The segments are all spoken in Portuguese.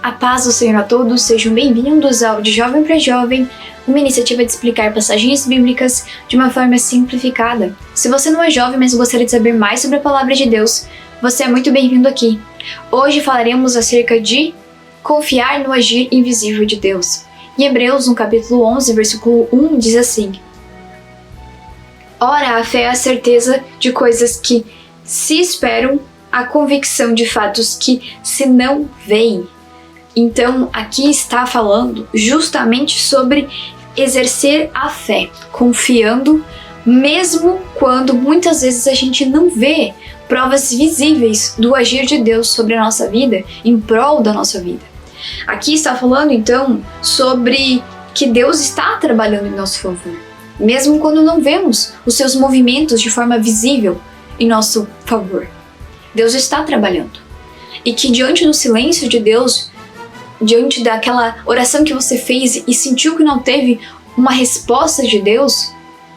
A paz do Senhor a todos, sejam bem-vindos ao De Jovem para Jovem, uma iniciativa de explicar passagens bíblicas de uma forma simplificada. Se você não é jovem, mas gostaria de saber mais sobre a Palavra de Deus, você é muito bem-vindo aqui. Hoje falaremos acerca de confiar no agir invisível de Deus. Em Hebreus, no capítulo 11, versículo 1, diz assim: Ora, a fé é a certeza de coisas que se esperam, a convicção de fatos que se não veem. Então, aqui está falando justamente sobre exercer a fé, confiando, mesmo quando muitas vezes a gente não vê provas visíveis do agir de Deus sobre a nossa vida, em prol da nossa vida. Aqui está falando, então, sobre que Deus está trabalhando em nosso favor, mesmo quando não vemos os seus movimentos de forma visível em nosso favor. Deus está trabalhando. E que diante do silêncio de Deus, diante daquela oração que você fez e sentiu que não teve uma resposta de Deus,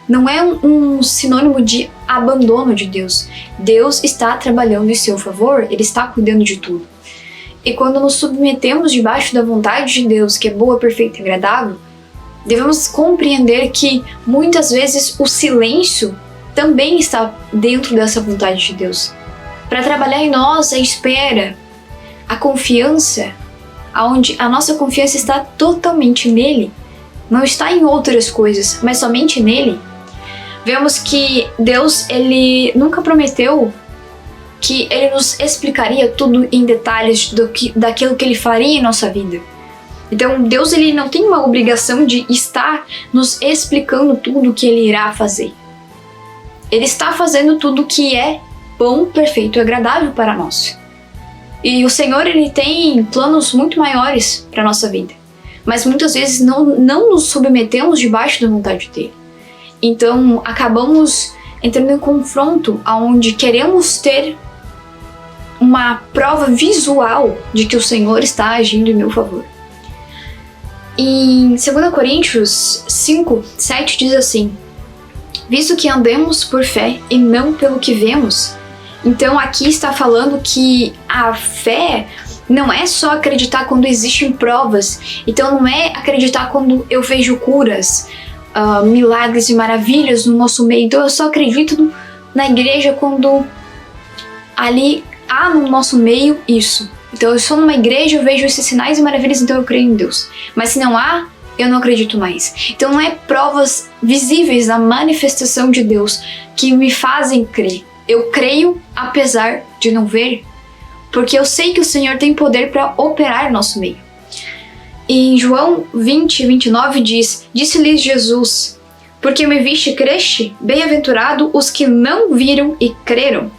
não é um sinônimo de abandono de Deus. Deus está trabalhando em seu favor, Ele está cuidando de tudo. E quando nos submetemos debaixo da vontade de Deus, que é boa, perfeita e agradável, devemos compreender que muitas vezes o silêncio também está dentro dessa vontade de Deus. Para trabalhar em nós a espera, a confiança, onde a nossa confiança está totalmente nele, não está em outras coisas, mas somente nele. Vemos que Deus, ele nunca prometeu que ele nos explicaria tudo em detalhes daquilo que ele faria em nossa vida. Então Deus, ele não tem uma obrigação de estar nos explicando tudo o que ele irá fazer. Ele está fazendo tudo o que é bom, perfeito e agradável para nós. E o Senhor, ele tem planos muito maiores para a nossa vida. Mas muitas vezes não nos submetemos debaixo da vontade dele. Então acabamos entrando em confronto onde queremos ter uma prova visual de que o Senhor está agindo em meu favor. Em 2 Coríntios 5, 7 diz assim: Visto que andemos por fé e não pelo que vemos. Então aqui está falando que a fé não é só acreditar quando existem provas. Então não é acreditar quando eu vejo curas, milagres e maravilhas no nosso meio. Então eu só acredito na igreja quando ali há no nosso meio isso. Então eu sou numa igreja, eu vejo esses sinais e maravilhas, então eu creio em Deus. Mas se não há, eu não acredito mais. Então não é provas visíveis da manifestação de Deus que me fazem crer. Eu creio apesar de não ver, porque eu sei que o Senhor tem poder para operar no nosso meio. Em João 20, 29 diz: Disse-lhes Jesus: Porque me viste e creste? Bem-aventurado os que não viram e creram.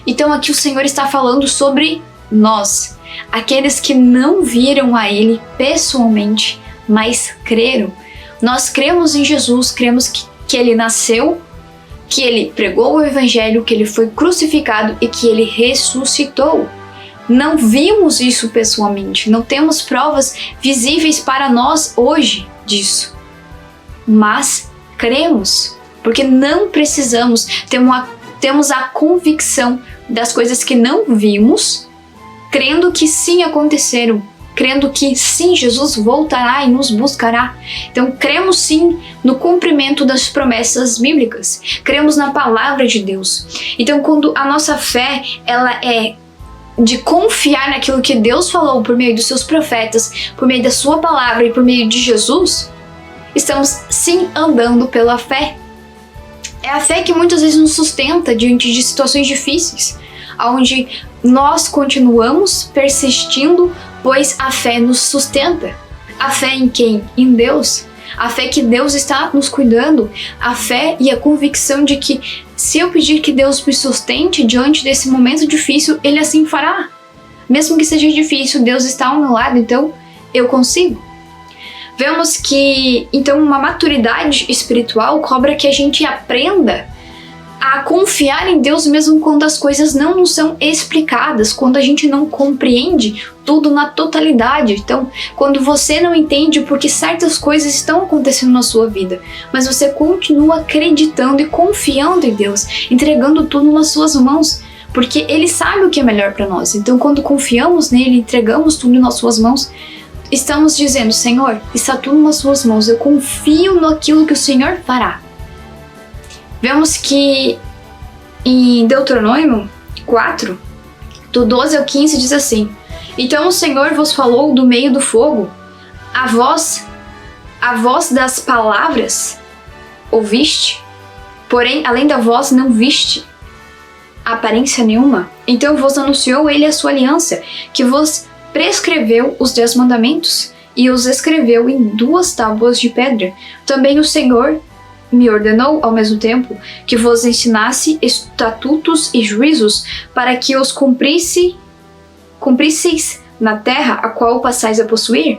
Então aqui o Senhor está falando sobre nós, aqueles que não viram a Ele pessoalmente, mas creram. Nós cremos em Jesus, cremos que Ele nasceu, que Ele pregou o Evangelho, que Ele foi crucificado e que Ele ressuscitou. Não vimos isso pessoalmente, não temos provas visíveis para nós hoje disso. Mas cremos, porque não precisamos, temos a convicção das coisas que não vimos, crendo que sim aconteceram, crendo que sim, Jesus voltará e nos buscará. Então cremos sim no cumprimento das promessas bíblicas, cremos na palavra de Deus. Então quando a nossa fé ela é de confiar naquilo que Deus falou por meio dos seus profetas, por meio da sua palavra e por meio de Jesus, estamos sim andando pela fé. É a fé que muitas vezes nos sustenta diante de situações difíceis, onde nós continuamos persistindo, pois a fé nos sustenta. A fé em quem? Em Deus. A fé que Deus está nos cuidando. A fé e a convicção de que se eu pedir que Deus me sustente diante desse momento difícil, Ele assim fará. Mesmo que seja difícil, Deus está ao meu lado, então eu consigo. Vemos que, então, uma maturidade espiritual cobra que a gente aprenda a confiar em Deus mesmo quando as coisas não nos são explicadas, quando a gente não compreende tudo na totalidade. Então, quando você não entende porque certas coisas estão acontecendo na sua vida, mas você continua acreditando e confiando em Deus, entregando tudo nas suas mãos, porque Ele sabe o que é melhor para nós. Então, quando confiamos nele, entregamos tudo nas suas mãos, estamos dizendo: Senhor, está tudo nas suas mãos, eu confio naquilo que o Senhor fará. Vemos que em Deuteronômio 4, do 12 ao 15, diz assim: Então o Senhor vos falou do meio do fogo, a voz das palavras ouviste, porém além da voz não viste aparência nenhuma. Então vos anunciou ele a sua aliança, que vos prescreveu os 10 mandamentos e os escreveu em 2 tábuas de pedra. Também o Senhor me ordenou ao mesmo tempo que vos ensinasse estatutos e juízos para que os cumprisseis na terra a qual passais a possuir.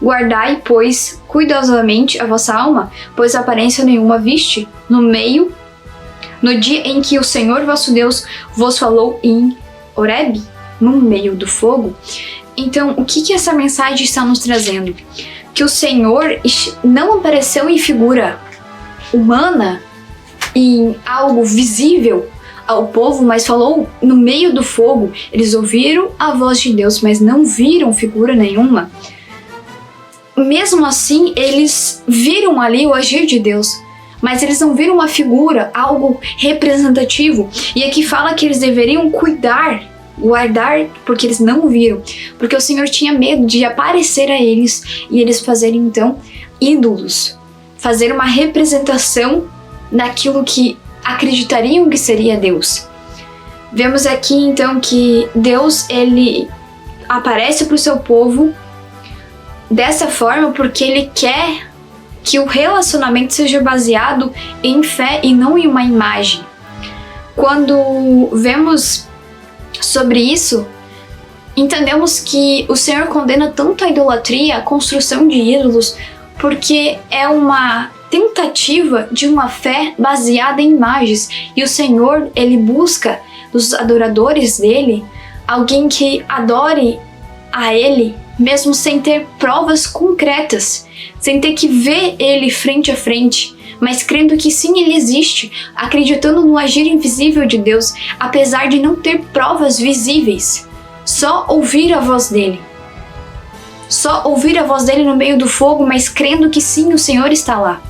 Guardai, pois, cuidadosamente a vossa alma, pois aparência nenhuma viste no dia em que o Senhor vosso Deus vos falou em Horebe, no meio do fogo. Então, o que essa mensagem está nos trazendo? Que o Senhor não apareceu em figura humana, em algo visível ao povo, mas falou no meio do fogo. Eles ouviram a voz de Deus, mas não viram figura nenhuma. Mesmo assim, eles viram ali o agir de Deus, mas eles não viram uma figura, algo representativo. E aqui fala que eles deveriam guardar, porque eles não viram, porque o Senhor tinha medo de aparecer a eles e eles fazerem então ídolos, fazer uma representação daquilo que acreditariam que seria Deus. Vemos aqui então que Deus, ele aparece para o seu povo dessa forma porque ele quer que o relacionamento seja baseado em fé e não em uma imagem. Quando vemos sobre isso, entendemos que o Senhor condena tanto a idolatria, a construção de ídolos, porque é uma tentativa de uma fé baseada em imagens. E o Senhor, ele busca dos adoradores dele alguém que adore a ele, mesmo sem ter provas concretas, sem ter que ver ele frente a frente, mas crendo que sim, ele existe, acreditando no agir invisível de Deus, apesar de não ter provas visíveis. Só ouvir a voz dele. Só ouvir a voz dele no meio do fogo, mas crendo que sim, o Senhor está lá.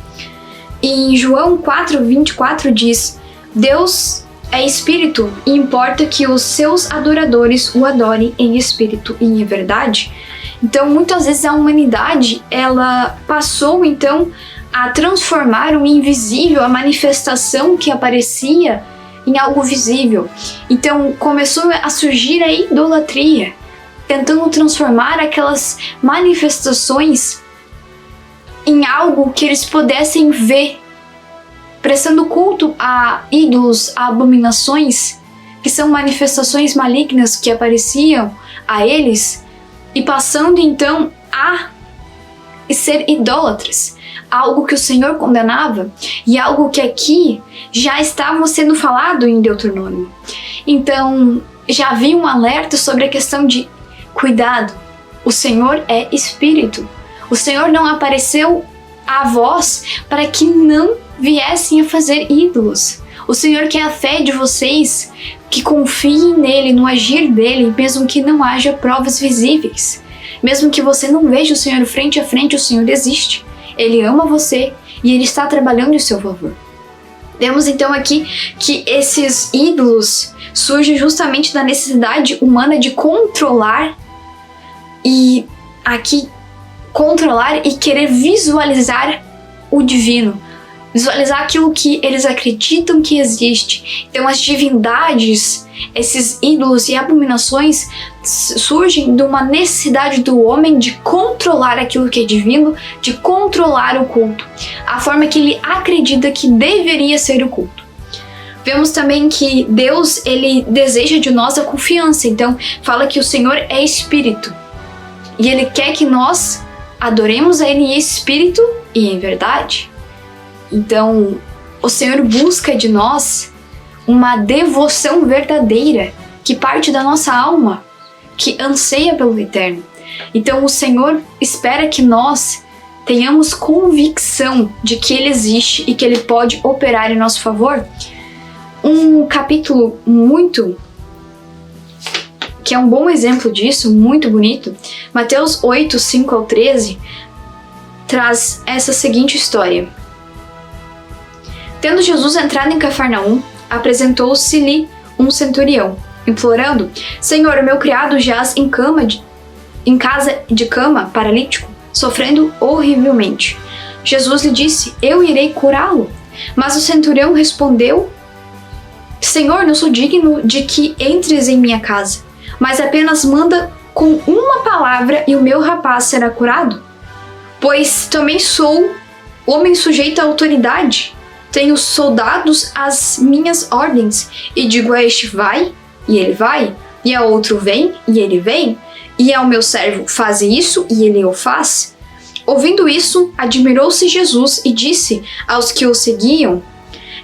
E em João 4:24 diz: Deus é espírito e importa que os seus adoradores o adorem em espírito e em verdade. Então, muitas vezes a humanidade, ela passou então a transformar o invisível, a manifestação que aparecia, em algo visível. Então, começou a surgir a idolatria, tentando transformar aquelas manifestações em algo que eles pudessem ver, prestando culto a ídolos, a abominações, que são manifestações malignas que apareciam a eles, e passando então a ser idólatras, algo que o Senhor condenava e algo que aqui já estava sendo falado em Deuteronômio. Então já havia um alerta sobre a questão de cuidado, o Senhor é espírito, o Senhor não apareceu a vós para que não viessem a fazer ídolos. O Senhor quer a fé de vocês, que confiem nele, no agir dele, mesmo que não haja provas visíveis. Mesmo que você não veja o Senhor frente a frente, o Senhor existe. Ele ama você e ele está trabalhando em seu favor. Vemos então aqui que esses ídolos surgem justamente da necessidade humana de controlar e querer visualizar o divino, visualizar aquilo que eles acreditam que existe. Então as divindades, esses ídolos e abominações surgem de uma necessidade do homem de controlar aquilo que é divino, de controlar o culto, a forma que ele acredita que deveria ser o culto. Vemos também que Deus, ele deseja de nós a confiança. Então fala que o Senhor é espírito e ele quer que nós adoremos a ele em espírito e em verdade. Então, o Senhor busca de nós uma devoção verdadeira que parte da nossa alma, que anseia pelo eterno. Então, o Senhor espera que nós tenhamos convicção de que Ele existe e que Ele pode operar em nosso favor. Um capítulo muito que é um bom exemplo disso, muito bonito, Mateus 8, 5 ao 13, traz essa seguinte história. Tendo Jesus entrado em Cafarnaum, apresentou-se-lhe um centurião, implorando: Senhor, o meu criado jaz em casa de cama, paralítico, sofrendo horrivelmente. Jesus lhe disse: eu irei curá-lo. Mas o centurião respondeu: Senhor, não sou digno de que entres em minha casa, mas apenas manda com uma palavra e o meu rapaz será curado. Pois também sou homem sujeito à autoridade. Tenho soldados às minhas ordens, e digo a este: vai, e ele vai, e a outro: vem, e ele vem, e ao meu servo: faze isso, e ele o faz. Ouvindo isso, admirou-se Jesus e disse aos que o seguiam: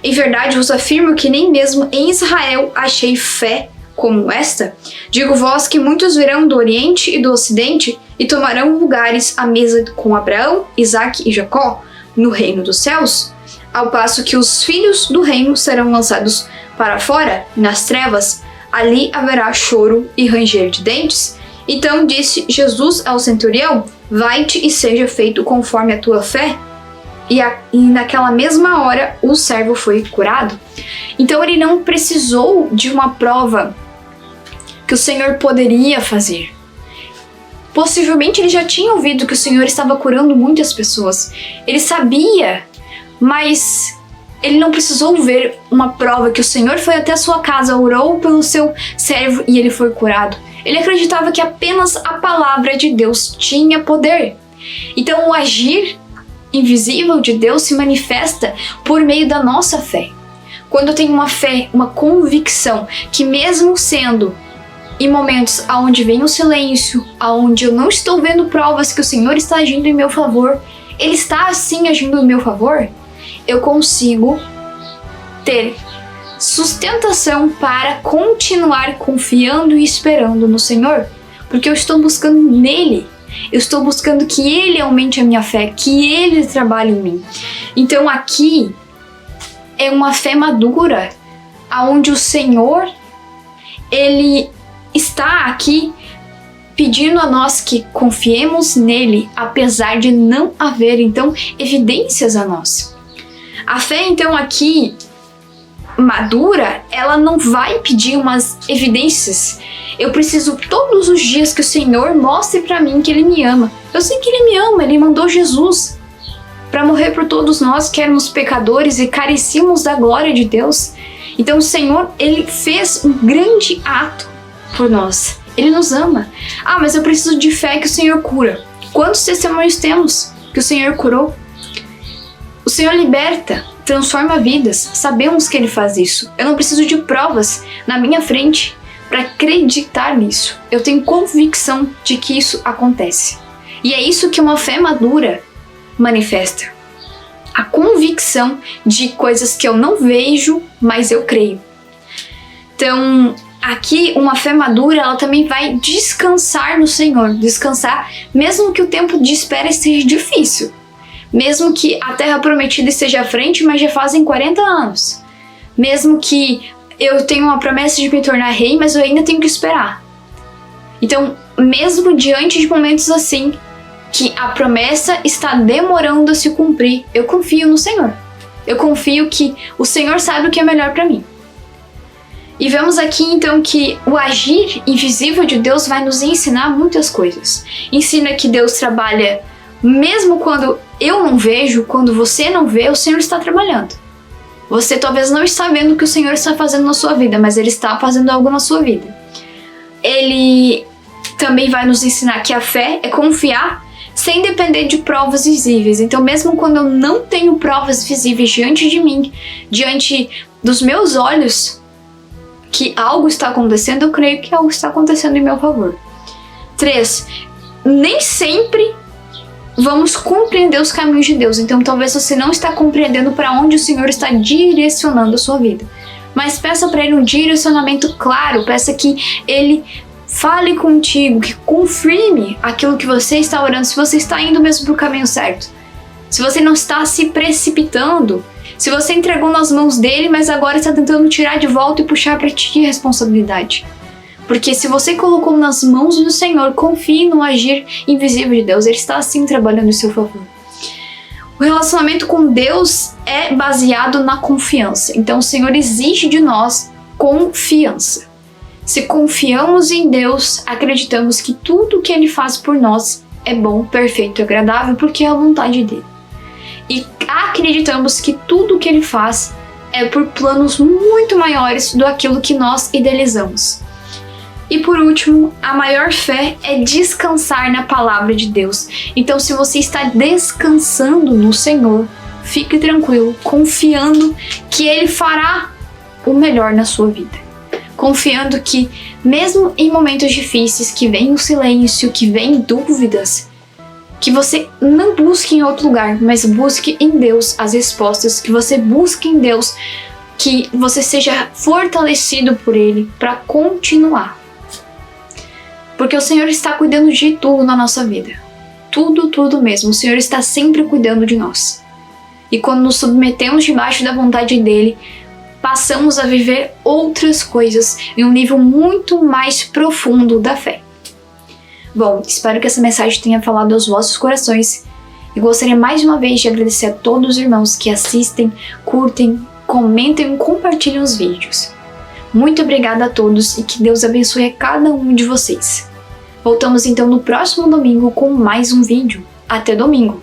em verdade vos afirmo que nem mesmo em Israel achei fé como esta. Digo-vos que muitos virão do Oriente e do Ocidente e tomarão lugares à mesa com Abraão, Isaque e Jacó no reino dos céus, ao passo que os filhos do reino serão lançados para fora, nas trevas. Ali haverá choro e ranger de dentes. Então disse Jesus ao centurião: vai-te e seja feito conforme a tua fé. E naquela mesma hora o servo foi curado. Então ele não precisou de uma prova que o Senhor poderia fazer. Possivelmente ele já tinha ouvido que o Senhor estava curando muitas pessoas. Ele sabia, mas ele não precisou ver uma prova que o Senhor foi até a sua casa, orou pelo seu servo e ele foi curado. Ele acreditava que apenas a palavra de Deus tinha poder. Então o agir invisível de Deus se manifesta por meio da nossa fé. Quando eu tenho uma fé, uma convicção, que mesmo sendo em momentos onde vem o silêncio, onde eu não estou vendo provas que o Senhor está agindo em meu favor, Ele está assim agindo em meu favor, eu consigo ter sustentação para continuar confiando e esperando no Senhor, porque eu estou buscando nele. Eu estou buscando que Ele aumente a minha fé, que Ele trabalhe em mim. Então aqui é uma fé madura, onde o Senhor, Ele está aqui pedindo a nós que confiemos nele, apesar de não haver, então, evidências a nós. A fé, então, aqui madura, ela não vai pedir umas evidências. Eu preciso todos os dias que o Senhor mostre para mim que Ele me ama. Eu sei que Ele me ama, Ele mandou Jesus para morrer por todos nós que éramos pecadores e carecíamos da glória de Deus. Então o Senhor, Ele fez um grande ato por nós. Ele nos ama. Ah, mas eu preciso de fé que o Senhor cura. Quantos testemunhos temos que o Senhor curou? O Senhor liberta, transforma vidas. Sabemos que Ele faz isso. Eu não preciso de provas na minha frente para acreditar nisso. Eu tenho convicção de que isso acontece. E é isso que uma fé madura manifesta. A convicção de coisas que eu não vejo, mas eu creio. Então, aqui uma fé madura, ela também vai descansar no Senhor. Descansar, mesmo que o tempo de espera esteja difícil. Mesmo que a terra prometida esteja à frente, mas já fazem 40 anos. Mesmo que eu tenho uma promessa de me tornar rei, mas eu ainda tenho que esperar. Então, mesmo diante de momentos assim, que a promessa está demorando a se cumprir, eu confio no Senhor. Eu confio que o Senhor sabe o que é melhor para mim. E vemos aqui então que o agir invisível de Deus vai nos ensinar muitas coisas. Ensina que Deus trabalha mesmo quando eu não vejo, quando você não vê, o Senhor está trabalhando. Você talvez não está vendo o que o Senhor está fazendo na sua vida, mas Ele está fazendo algo na sua vida. Ele também vai nos ensinar que a fé é confiar sem depender de provas visíveis. Então, mesmo quando eu não tenho provas visíveis diante de mim, diante dos meus olhos, que algo está acontecendo, eu creio que algo está acontecendo em meu favor. 3. Nem sempre vamos compreender os caminhos de Deus. Então talvez você não está compreendendo para onde o Senhor está direcionando a sua vida. Mas peça para Ele um direcionamento claro. Peça que Ele fale contigo, que confirme aquilo que você está orando, se você está indo mesmo para o caminho certo. Se você não está se precipitando. Se você entregou nas mãos dele, mas agora está tentando tirar de volta e puxar para ti a responsabilidade. Porque se você colocou nas mãos do Senhor, confie no agir invisível de Deus. Ele está assim trabalhando em seu favor. O relacionamento com Deus é baseado na confiança. Então o Senhor exige de nós confiança. Se confiamos em Deus, acreditamos que tudo que Ele faz por nós é bom, perfeito e agradável, porque é a vontade dele. E acreditamos que tudo que Ele faz é por planos muito maiores do aquilo que nós idealizamos. E por último, a maior fé é descansar na palavra de Deus. Então, se você está descansando no Senhor, fique tranquilo, confiando que Ele fará o melhor na sua vida. Confiando que, mesmo em momentos difíceis, que vem o silêncio, que vem dúvidas, que você não busque em outro lugar, mas busque em Deus as respostas, que você busque em Deus, que você seja fortalecido por Ele para continuar. Porque o Senhor está cuidando de tudo na nossa vida. Tudo, tudo mesmo. O Senhor está sempre cuidando de nós. E quando nos submetemos debaixo da vontade dEle, passamos a viver outras coisas em um nível muito mais profundo da fé. Bom, espero que essa mensagem tenha falado aos vossos corações. E gostaria mais uma vez de agradecer a todos os irmãos que assistem, curtem, comentem e compartilhem os vídeos. Muito obrigada a todos e que Deus abençoe a cada um de vocês. Voltamos então no próximo domingo com mais um vídeo. Até domingo!